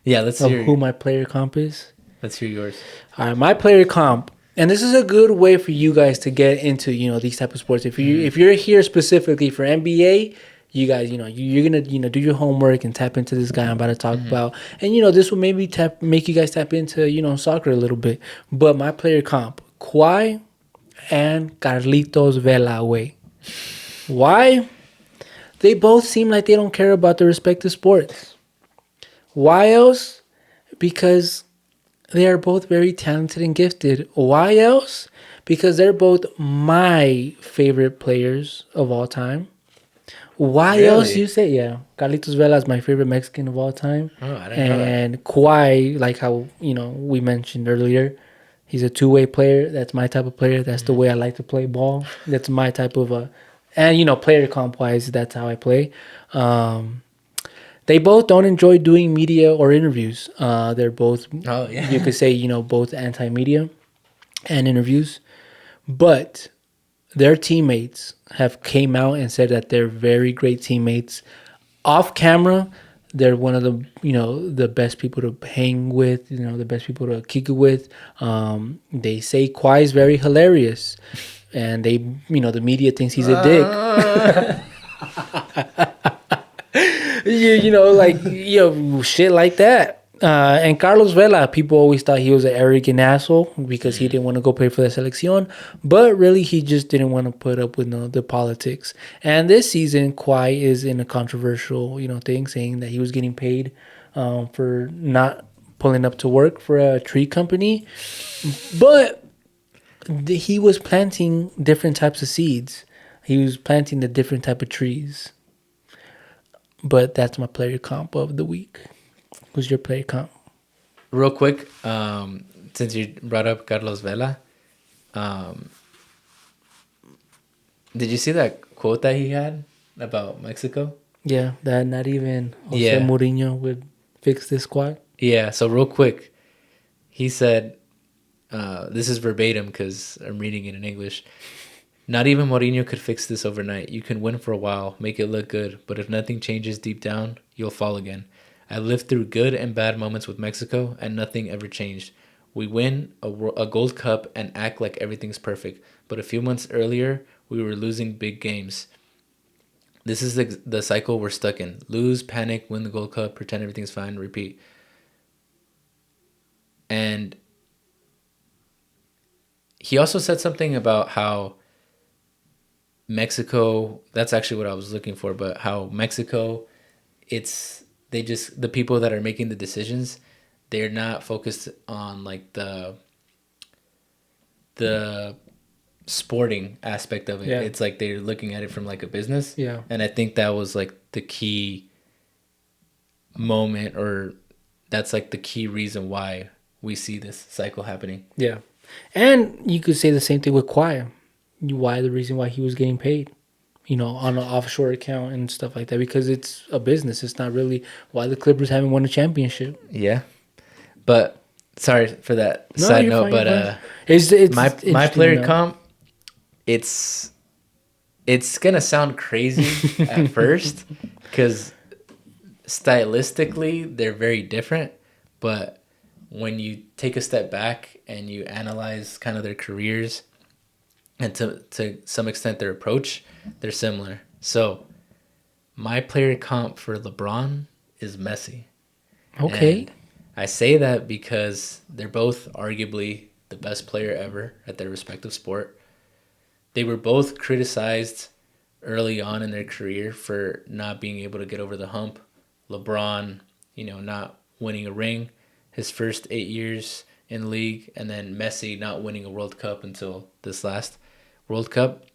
Yeah, of who my player comp is? let's hear yours. All right, my player comp, and this is a good way for you guys to get into these type of sports. If you're here specifically for NBA, you guys you're gonna do your homework and tap into this guy I'm about to talk about, and this will maybe make you guys tap into soccer a little bit. But my player comp, Kawhi and Carlitos Vela. Why? They both seem like they don't care about their respective sports. Why else? Because they are both very talented and gifted. Why else? Because they're both my favorite players of all time. Why else Really? you say? Yeah, Carlitos Vela is my favorite Mexican of all time. Oh, I didn't know that. And Kawhi, like how we mentioned earlier, he's a two-way player. That's my type of player. That's the way I like to play ball. That's my type of and player comp wise, that's how I play. They both don't enjoy doing media or interviews. They're both, Oh, yeah. you could say, both anti-media and interviews. But their teammates have came out and said that they're very great teammates. Off camera, they're one of the best people to hang with, the best people to kick it with. They say Kawhi is very hilarious. And the media thinks he's a dick. Shit like that. And Carlos Vela, people always thought he was an arrogant asshole because he didn't want to go play for the selección, but really he just didn't want to put up with the politics. And this season, Kawhi is in a controversial thing, saying that he was getting paid for not pulling up to work for a tree company, but he was planting different types of seeds. He was planting the different type of trees. But that's my player comp of the week. Who's your player comp? Real quick, since you brought up Carlos Vela, did you see that quote that he had about Mexico? Yeah, that not even Jose Yeah. Mourinho would fix this squad. Yeah, so real quick, he said, this is verbatim because I'm reading it in English. Not even Mourinho could fix this overnight. You can win for a while, make it look good, but if nothing changes deep down, you'll fall again. I lived through good and bad moments with Mexico, and nothing ever changed. We win a gold cup and act like everything's perfect, but a few months earlier, we were losing big games. This is the cycle we're stuck in. Lose, panic, win the gold cup, pretend everything's fine, repeat. And he also said something about how Mexico, that's actually what I was looking for, but how Mexico, the people that are making the decisions, they're not focused on like the sporting aspect of it. Yeah. It's like they're looking at it from like a business. Yeah. And I think that was like the key moment, or that's like the key reason why we see this cycle happening. Yeah. And you could say the same thing with Kawhi. Why the reason why he was getting paid, on an offshore account and stuff like that, because it's a business. It's not really why the Clippers haven't won a championship. Yeah. But sorry for that side note, but it's my player comp, it's gonna sound crazy at first because stylistically they're very different, but when you take a step back and you analyze kind of their careers and to some extent their approach, they're similar. So my player comp for LeBron is Messi. Okay. And I say that because they're both arguably the best player ever at their respective sport. they were both criticized early on in their career for not being able to get over the hump. LeBron, not winning a ring his first 8 years in the league, and then Messi not winning a World Cup until this last World Cup.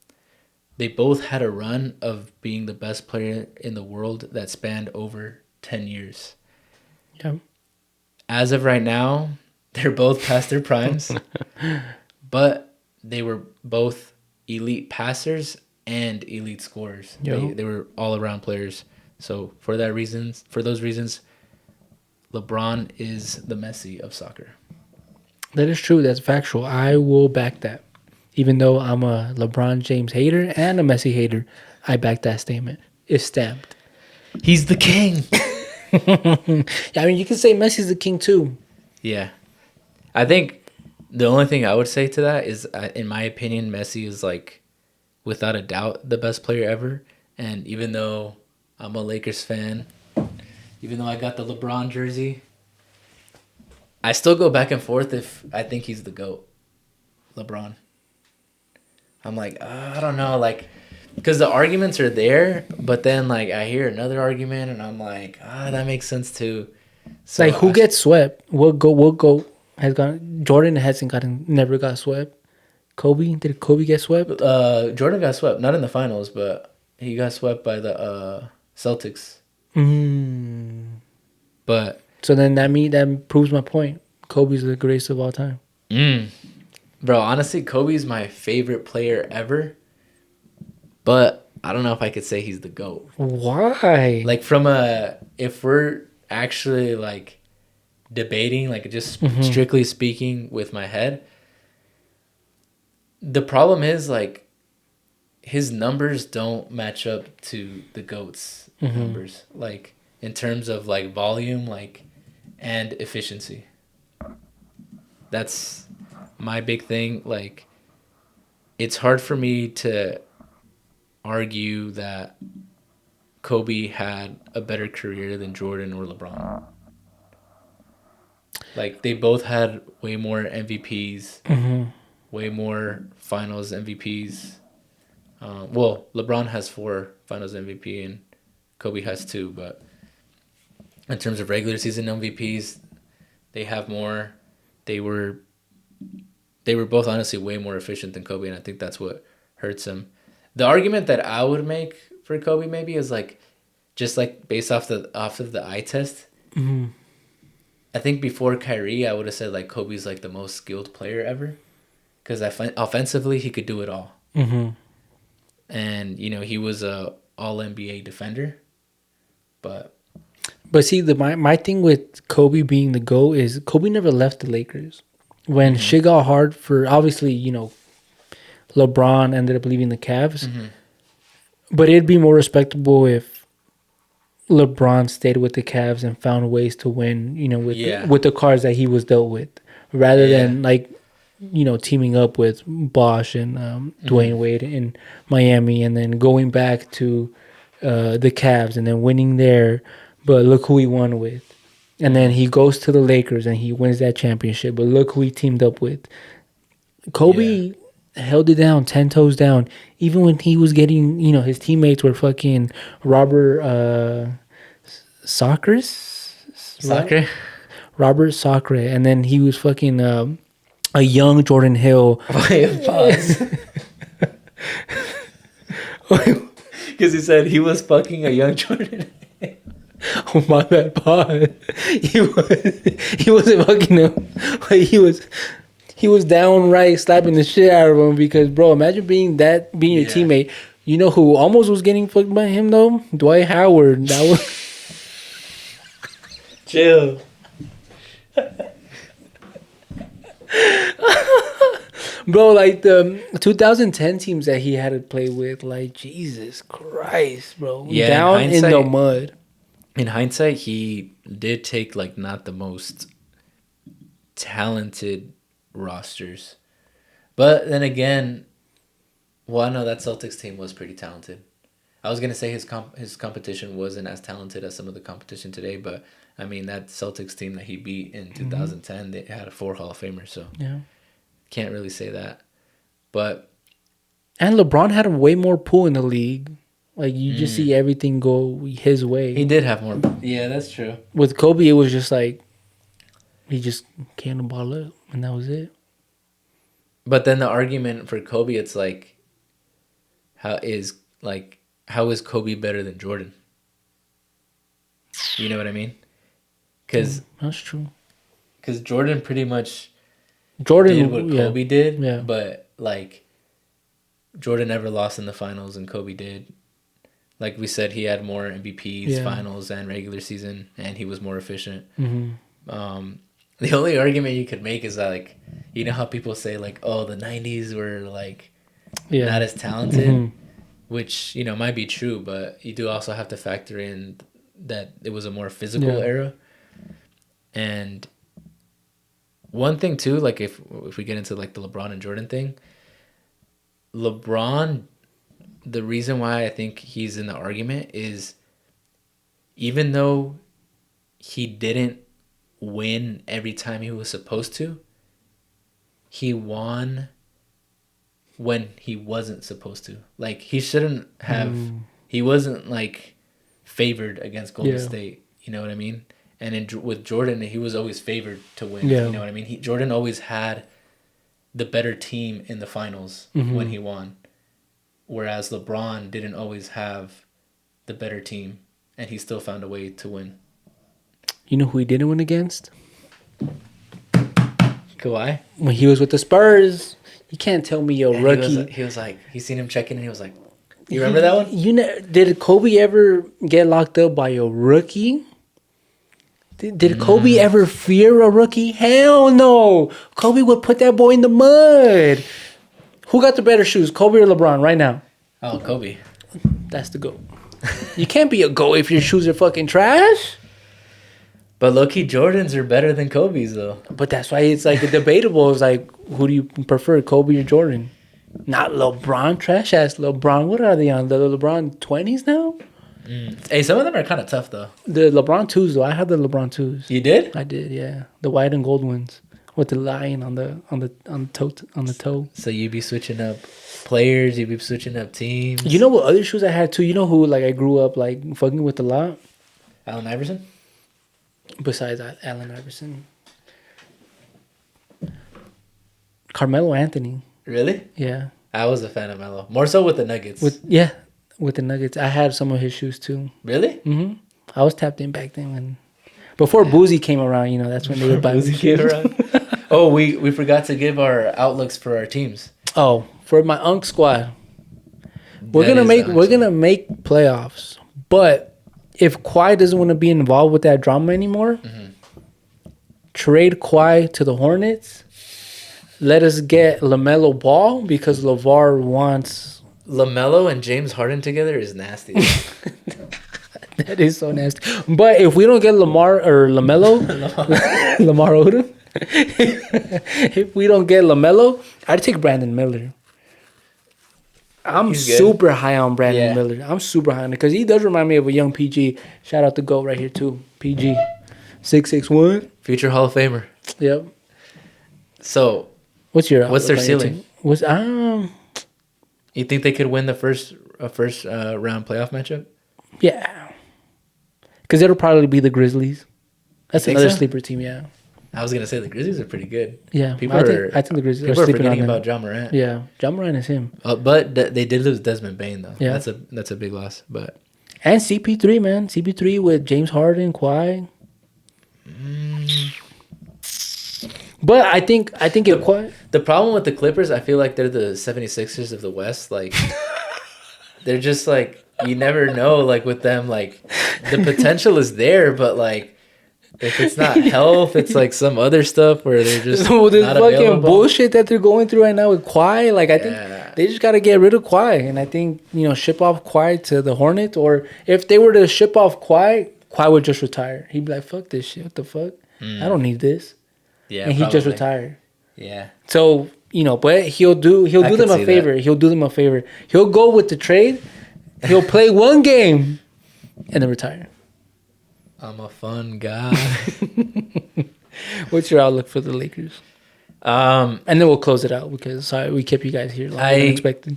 They both had a run of being the best player in the world that spanned over 10 years. Yeah. As of right now, they're both past their primes, but they were both elite passers and elite scorers. Yo. They were all around players. So for those reasons, LeBron is the Messi of soccer. That is true. That's factual. I will back that. Even though I'm a LeBron James hater and a Messi hater, I back that statement. It's stamped. He's the king. I mean, you can say Messi's the king too. Yeah. I think the only thing I would say to that is, in my opinion, Messi is like, without a doubt, the best player ever. And even though I'm a Lakers fan, even though I got the LeBron jersey, I still go back and forth if I think he's the GOAT. LeBron. I'm like, I don't know, like, because the arguments are there, but then like I hear another argument and I'm like, that makes sense too. So Like, who gets swept? What go has gone? Jordan never got swept. Kobe, did Kobe get swept? Jordan got swept, not in the finals, but he got swept by the Celtics. But So then that proves my point. Kobe's the greatest of all time. bro, honestly, Kobe's my favorite player ever. But I don't know if I could say he's the GOAT. Why? Like if we're actually like debating, like just strictly speaking with my head, the problem is like his numbers don't match up to the GOAT's numbers, like in terms of like volume, like, and efficiency. That's my big thing. Like, it's hard for me to argue that Kobe had a better career than Jordan or LeBron. Like, they both had way more MVPs, way more finals MVPs. Well, LeBron has 4 finals MVP and Kobe has 2, but in terms of regular season MVPs, they have more. They were both honestly way more efficient than Kobe, and I think that's what hurts him. The argument that I would make for Kobe maybe is like, just like based off of the eye test. I think before Kyrie, I would have said like Kobe's like the most skilled player ever, because offensively he could do it all. And he was a All NBA defender, but see, my thing with Kobe being the GOAT is Kobe never left the Lakers. When shit got hard for, obviously, LeBron ended up leaving the Cavs. But it'd be more respectable if LeBron stayed with the Cavs and found ways to win, with the cards that he was dealt with, rather than like, teaming up with Bosh and Dwayne Wade in Miami, and then going back to the Cavs and then winning there. But look who he won with. And then he goes to the Lakers and he wins that championship. But look who he teamed up with. Kobe held it down, 10 toes down. Even when he was getting, his teammates were fucking Robert Sacre. Robert Sacre. And then he was fucking a young Jordan Hill. Pause. Because he said he was fucking a young Jordan. Oh, my bad, pod. He wasn't fucking him. Like, he was downright slapping the shit out of him, because, bro, imagine being your teammate. You know who almost was getting fucked by him though? Dwight Howard. That was chill. Bro, like the 2010 teams that he had to play with, like, Jesus Christ, bro. Yeah, down in the mud. In hindsight, he did take like not the most talented rosters. But then again, well, I know that Celtics team was pretty talented. I was gonna say his competition wasn't as talented as some of the competition today, but I mean that Celtics team that he beat in 2010, they had 4 Hall of Famers, so yeah, can't really say that. But And LeBron had a way more pull in the league. Like, you just see everything go his way. He did have more. Yeah, that's true. With Kobe, it was just like, he just came the ball up, and that was it. But then the argument for Kobe, it's like, how is Kobe better than Jordan? You know what I mean? Because That's true. Jordan pretty much Jordan did what Kobe did, Yeah. but like Jordan never lost in the finals, and Kobe did. Like we said, he had more MVPs, finals, and regular season, and he was more efficient. The only argument you could make is that, like, you know how people say, like, oh, the 90s were, like, not as talented, which, you know, might be true, but you do also have to factor in that it was a more physical era. And one thing, too, like, if we get into, like, the LeBron and Jordan thing, LeBron, the reason why I think he's in the argument is even though he didn't win every time he was supposed to, he won when he wasn't supposed to. Like, he shouldn't have he wasn't like favored against Golden State, you know what I mean? And with Jordan, he was always favored to win, you know what I mean? Jordan always had the better team in the finals when he won, whereas LeBron didn't always have the better team, and he still found a way to win. You know who he didn't win against? Kawhi? When he was with the Spurs. You can't tell me your rookie. He was like, he seen him checking, and he was like, you remember that one? You know, did Kobe ever get locked up by a rookie? Did Kobe ever fear a rookie? Hell no. Kobe would put that boy in the mud. Who got the better shoes, Kobe or LeBron right now? Oh, Kobe. That's the GOAT. You can't be a GOAT if your shoes are fucking trash. But low-key, Jordans are better than Kobe's, though. But that's why it's like debatable. It's like, who do you prefer, Kobe or Jordan? Not LeBron, trash-ass LeBron. What are they on? The LeBron 20s now? Hey, some of them are kind of tough, though. The LeBron 2s, though. I had the LeBron 2s. You did? I did, yeah. The white and gold ones with the lion on the toe. So you'd be switching up players, you'd be switching up teams. You know what other shoes I had, too? You know who, like, I grew up, like, fucking with a lot? Allen Iverson? Besides Allen Iverson. Carmelo Anthony. Really? Yeah. I was a fan of Melo. More so with the Nuggets. With the Nuggets. I had some of his shoes too. Really? Mm-hmm. I was tapped in back then before Boozy came around, you know, that's when they would buy Boozy came around. Oh, we forgot to give our outlooks for our teams. Oh, for my Unk squad. We're gonna make playoffs. But if Kawhi doesn't want to be involved with that drama anymore, trade Kawhi to the Hornets. Let us get LaMelo Ball because LeVar wants... LaMelo and James Harden together is nasty. That is so nasty. But if we don't get Lamar or LaMelo, Lamar Odom, if we don't get LaMelo, I'd take Brandon Miller. I'm super high on Brandon Miller. I'm super high on it because he does remind me of a young PG. Shout out to GOAT right here too. PG. 6'1". Future Hall of Famer. Yep. So, what's their ceiling? You think they could win the first round playoff matchup? Yeah. Because it'll probably be the Grizzlies. That's another sleeper team, yeah. I was gonna say the Grizzlies are pretty good. Yeah, I think the Grizzlies are sleeping forgetting on them. about Ja Morant. Yeah, Ja Morant is him. But they did lose Desmond Bane though. Yeah, that's a big loss. But and CP3, man, CP3 with James Harden, Kawhi. But I think the problem with the Clippers, I feel like they're the 76ers of the West. Like they're just like you never know. Like with them, like the potential is there, but like. If it's not health, it's like some other stuff where they're just so this not fucking available. bullshit that they're going through right now with Kawhi. Like I think they just got to get rid of Kawhi, and I think ship off Kawhi to the Hornets, or if they were to ship off Kawhi would just retire. He'd be like, "Fuck this shit. What the fuck? I don't need this." Yeah, and he'd just retire. Yeah. So but he'll do them a favor. He'll do them a favor. He'll go with the trade. He'll play one game, and then retire. I'm a fun guy. What's your outlook for the Lakers? And then we'll close it out because sorry we kept you guys here longer than expected.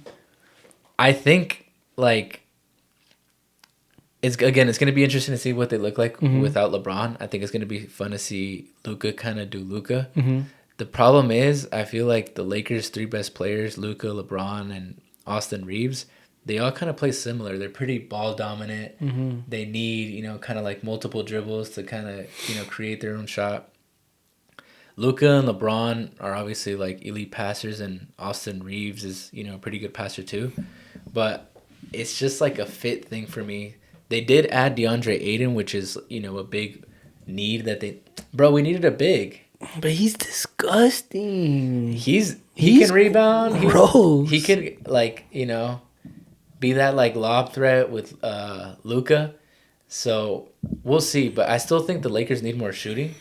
I think like it's going to be interesting to see what they look like without LeBron. I think it's going to be fun to see Luka kind of do Luka. The problem is, I feel like the Lakers' three best players, Luka, LeBron, and Austin Reeves, they all kind of play similar. They're pretty ball dominant. They need, kind of like multiple dribbles to kind of, create their own shot. Luka and LeBron are obviously like elite passers, and Austin Reeves is, a pretty good passer too. But it's just like a fit thing for me. They did add DeAndre Ayton, which is, a big need that we needed a big. But he's disgusting. He can rebound. Gross. He could be that like lob threat with Luka. So we'll see. But I still think the Lakers need more shooting.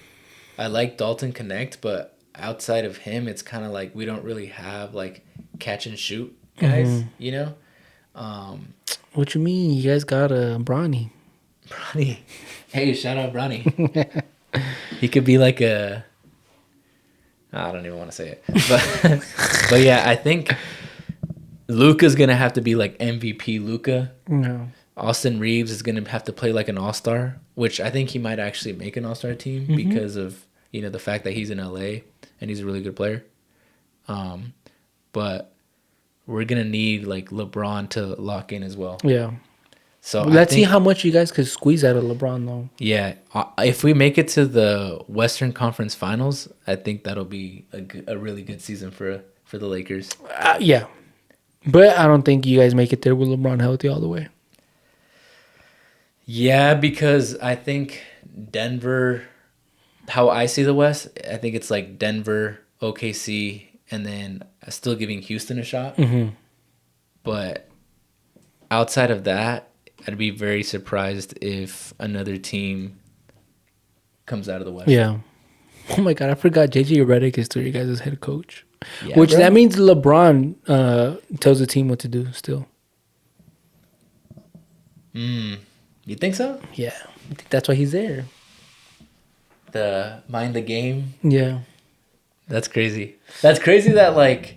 I like Dalton Connect, but outside of him, it's kind of like we don't really have like catch and shoot guys. What you mean? You guys got a Bronny. Bronny. Hey, shout out Bronny. He could be like a. I don't even want to say it, but yeah, I think Luka's gonna have to be like MVP Luka. No. Austin Reeves is gonna have to play like an all-star, which I think he might actually make an all-star team because of the fact that he's in LA and he's a really good player. But we're gonna need like LeBron to lock in as well. Yeah. So let's see how much you guys could squeeze out of LeBron, though. Yeah, if we make it to the Western Conference Finals, I think that'll be a really good season for the Lakers. Yeah, but I don't think you guys make it there with LeBron healthy all the way. Yeah, because I think Denver, how I see the West, I think it's like Denver, OKC, and then still giving Houston a shot. But outside of that, I'd be very surprised if another team comes out of the West. Yeah. Oh my God, I forgot JJ Redick is still your guys' head coach. Yeah, Which bro. that means LeBron tells the team what to do still. You think so? Yeah. I think that's why he's there. The mind the game. Yeah. That's crazy. That's crazy that like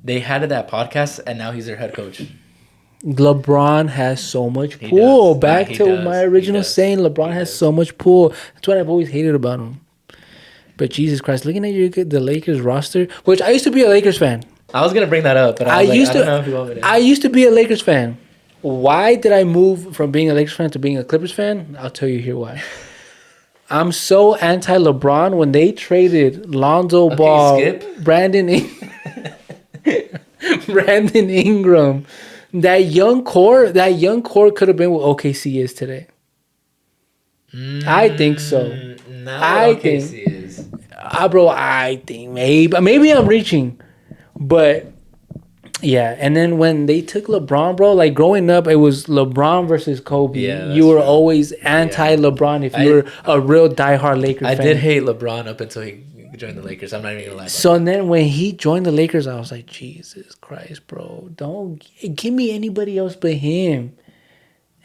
they had that podcast and now he's their head coach. LeBron has so much pull. Back to my original saying, LeBron has so much pull. That's what I've always hated about him. But Jesus Christ, looking at the Lakers roster, which I used to be a Lakers fan. I was gonna bring that up, but I don't know if you want me to. I used to be a Lakers fan. Why did I move from being a Lakers fan to being a Clippers fan? I'll tell you here why. I'm so anti-LeBron when they traded Lonzo Ball, Brandon Ingram. That young core could have been what OKC is today. I think so. I think is. Bro, I think maybe I'm reaching, but yeah. And then when they took LeBron, bro, like growing up, it was LeBron versus Kobe. Yeah, you were always anti-LeBron if you were a real diehard Lakers fan. I did hate LeBron up until he joined the Lakers. I'm not even gonna lie. So then when he joined the Lakers, I was like, Jesus Christ, bro, don't give me anybody else but him.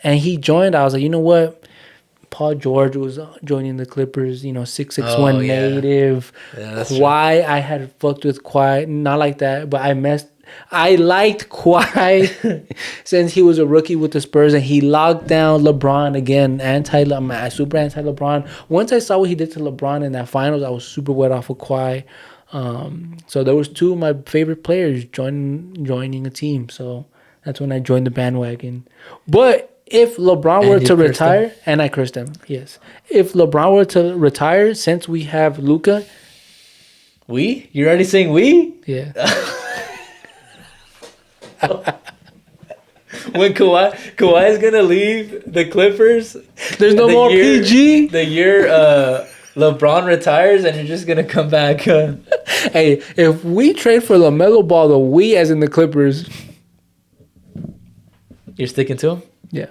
And he joined. I was like, you know what? Paul George was joining the Clippers. 6'1" native. Yeah, that's Kawhi, I had fucked with Kawhi. Not like that, but I liked Kawhi since he was a rookie with the Spurs, and he locked down LeBron again. Super anti-LeBron. Once I saw what he did to LeBron in that finals, I was super wet off of Kawhi. So there was two of my favorite players joining a team. So that's when I joined the bandwagon. But if LeBron were to retire, and I cursed him, yes. If LeBron were to retire, since we have Luka. You're already saying we? Yeah. When Kawhi is gonna leave the Clippers, there's no more PG. The year LeBron retires, and you're just gonna come back. Hey, if we trade for LaMelo Ball, the we as in the Clippers, you're sticking to him. Yeah.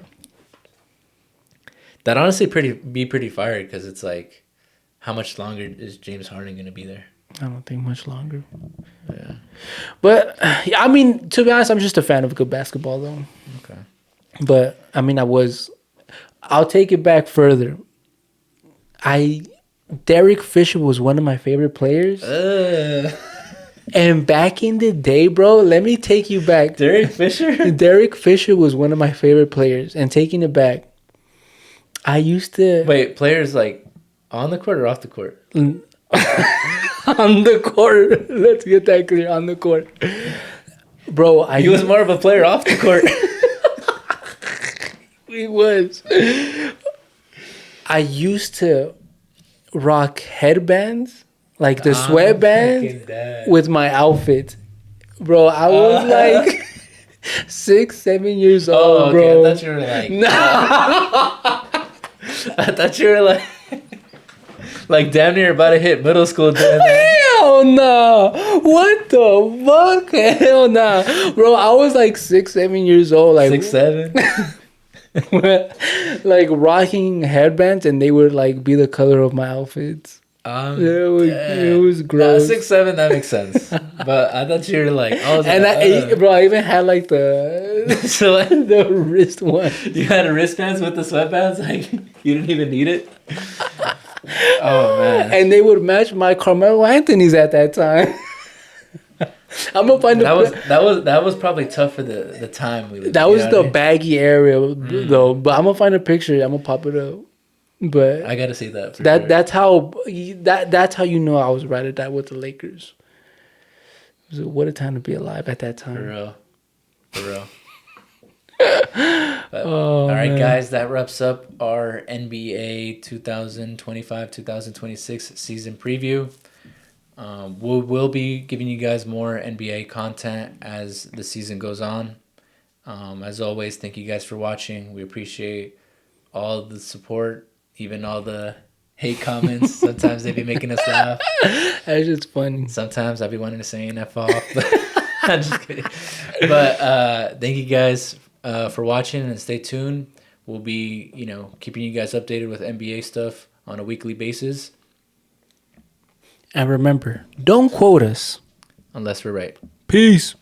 That honestly be pretty fire because it's like, how much longer is James Harden gonna be there? I don't think much longer. Yeah. But, I mean, to be honest, I'm just a fan of good basketball, though. Okay. But, I mean, I'll take it back further. Derek Fisher was one of my favorite players. And back in the day, bro, let me take you back. Derek Fisher? Derek Fisher was one of my favorite players. And taking it back, I used to... Wait, players like on the court or off the court? on the court. Let's get that clear. On the court. Bro, He was more of a player off the court. He was. I used to rock headbands, like the sweatbands, with my outfit. Bro, I was like 6, 7 years old, bro. I thought you were like... I thought you were like damn near about to hit middle school. Hell no! What the fuck? Hell no, bro! I was like 6, 7 years old, like 6, 7. like rocking headbands, and they would like be the color of my outfits. It was gross. 6, 7, that makes sense. But I thought you were like, I even had like the so like, the wrist one. You had a wristbands with the sweatbands, like you didn't even need it. Oh man! And they would match my Carmelo Anthony's at that time. I'm gonna find that was probably tough for the time we lived. That was the baggy area though. But I'm gonna find a picture. I'm gonna pop it up. But I gotta see that. That's how you know I was right at that with the Lakers. What a time to be alive at that time. For real. All right, man. Guys, that wraps up our NBA 2025-2026 season preview. We'll be giving you guys more NBA content as the season goes on. As always, thank you guys for watching. We appreciate all the support, even all the hate comments. Sometimes they be making us laugh. That's just funny. Sometimes I be wanting to say an F off, but I'm just kidding. But thank you guys for watching, and stay tuned. We'll be, keeping you guys updated with NBA stuff on a weekly basis. And remember, don't quote us unless we're right. Peace.